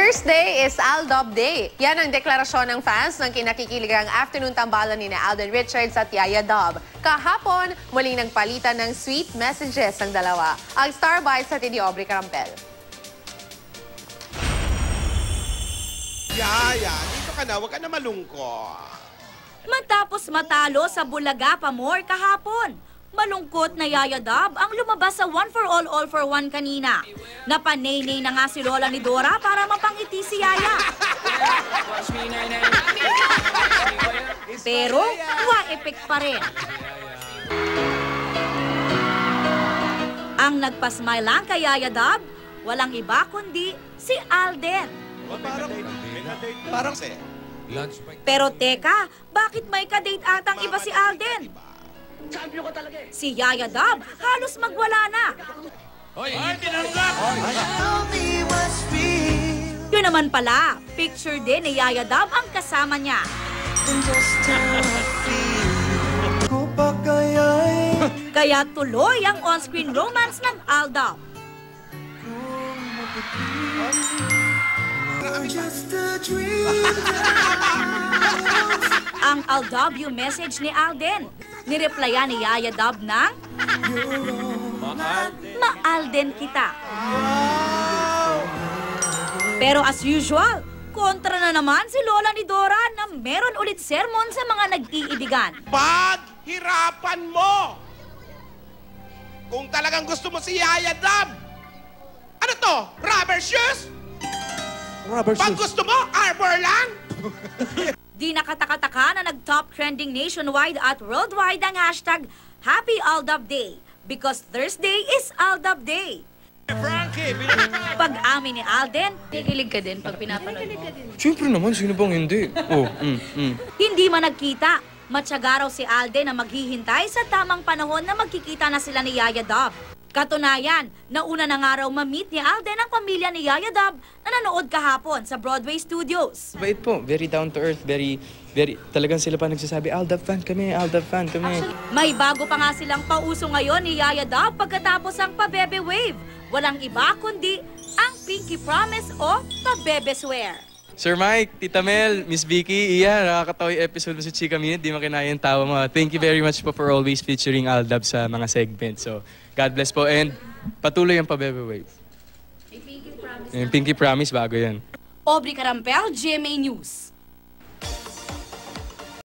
Thursday is Aldab Day. Yan ang deklarasyon ng fans ng kinakikiligang afternoon tambalan ni Alden Richards at Yaya Dub. Kahapon, muling nagpalitan ng sweet messages ang dalawa. Ang Star Bites sa ni Aubrey Carampel. Yaya, dito ka na. Huwag ka na malungkot. Matapos matalo sa Bulaga Pamor kahapon, malungkot na Yaya Dub ang lumabas sa One for All for One kanina. Napanay-nay na nga si Lola ni Dora para mapangiti si Yaya. Pero, wa-effect pa rin. Ang nagpasmile lang kay Yaya Dub, walang iba kundi si Alden. Parang Pero teka, bakit may kadate atang iba si Alden? Si Yaya Dub halos magwala na. Yun naman pala, picture din ni Yaya Dub ang kasama niya. Kaya tuloy ang on-screen romance ng Aldab. Ang I'll you message ni Alden. Nireplyan ni Yaya Dub ng Ma-Alden kita. Pero as usual, kontra na naman si Lola ni Dora na meron ulit sermon sa mga nag-iibigan. Paghirapan mo! Kung talagang gusto mo si Yaya Dub! Ano to? Rubber shoes? Pag gusto mo, arbor lang? Di nakataka-taka na nag-top trending nationwide at worldwide ang hashtag Happy Aldab Day because Thursday is Aldab Day. Pag-amin ni Alden, Kikilig ka din pag pinapanood mo? Siyempre naman, sino bang hindi? hindi man nagkita. Matyaga raw si Alden na maghihintay sa tamang panahon na magkikita na sila ni Yaya Dub. Katunayan, nauna na nga raw ma-meet ni Alden ang pamilya ni Yaya Dub na nanood kahapon sa Broadway Studios. Bait po, very down to earth, very, talagang sila pa nagsasabi, Aldab fan kami, Aldab fan kami. May bago pa nga silang pauso ngayon ni Yaya Dub pagkatapos ang pa-bebe wave. Walang iba kundi ang Pinky Promise o pa-bebe swear. Sir Mike, Tita Mel, Miss Vicky, nakakatawa yung episode mo sa Chika Minute, di makinaya yung tawa mo. Thank you very much po for always featuring Aldab sa mga segments. So, God bless po and patuloy ang pa-bebe wave. May Pinky Promise. Yung Pinky Promise, bago yan. Aubrey Carampel, GMA News.